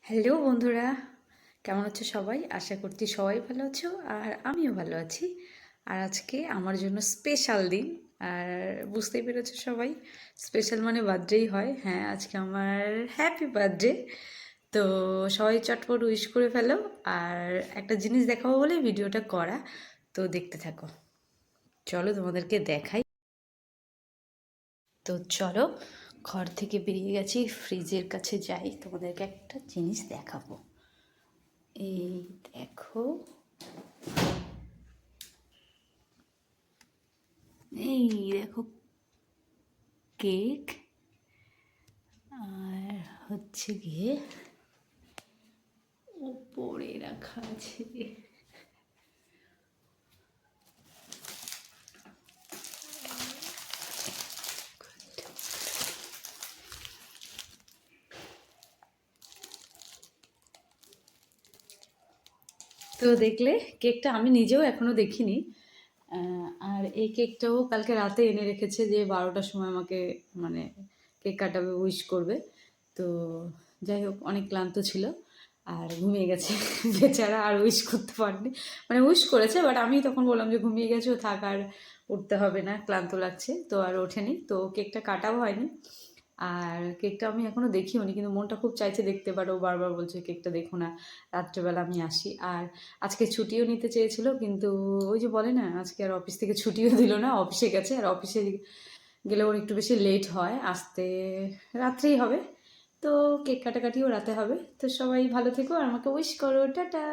Hello বন্ধুরা, কেমন আছো সবাই? আশা করছি সবাই ভালো আছো আর আমিও ভালো আছি। আর আজকে আমার জন্য স্পেশাল দিন। আর বুঝতেই পেরেছো সবাই, স্পেশাল মানে বার্থডেই হয়। হ্যাঁ, আজকে আমার হ্যাপি বার্থডে। তো সবাই চটপট উইশ করে ফেলো। আর একটা জিনিস দেখাবো বলে ভিডিওটা করা, তো দেখতে থাকো। চলো তোমাদেরকে দেখাই। তো চলো, ঘর থেকে বেরিয়ে গেছি, ফ্রিজের কাছে যাই, তোমাদেরকে একটা জিনিস দেখাবো। এই দেখো, এই দেখো কেক। আর হচ্ছে গিয়ে উপরে রাখা আছে। তো দেখলে কেকটা আমি নিজেও এখনো দেখিনি। আর এই কেকটাও কালকে রাতে এনে রেখেছে, যে 12টার সময় আমাকে মানে কেক কাটাবে, উইশ করবে। তো যাই হোক, অনেক ক্লান্ত ছিল আর ঘুমিয়ে গেছে বেচারা, আর উইশ করতে পারেনি। মানে উইশ করেছে, বাট আমি তখন বললাম যে ঘুমিয়ে গেছো, থাক, আর উঠতে হবে না, ক্লান্ত লাগছে। তো আর ওঠেনি, তো কেকটা কাটাও হয়নি। আর কেকটা আমি এখনও দেখিও নি, কিন্তু মনটা খুব চাইছে দেখতে, পারো বারবার বলছে কেকটা দেখো না, রাত্রেবেলা আমি আসি। আর আজকে ছুটিও নিতে চেয়েছিল, কিন্তু ওই যে বলে না, আজকে আর অফিস থেকে ছুটিও দিল না, অফিসে গেছে। আর অফিসে গেলে ওর একটু বেশি লেট হয় আসতে, রাত্রেই হবে। তো কেক কাটাকাটিও রাতে হবে। তো সবাই ভালো থেকো আর আমাকে উইশ করো, টাটা।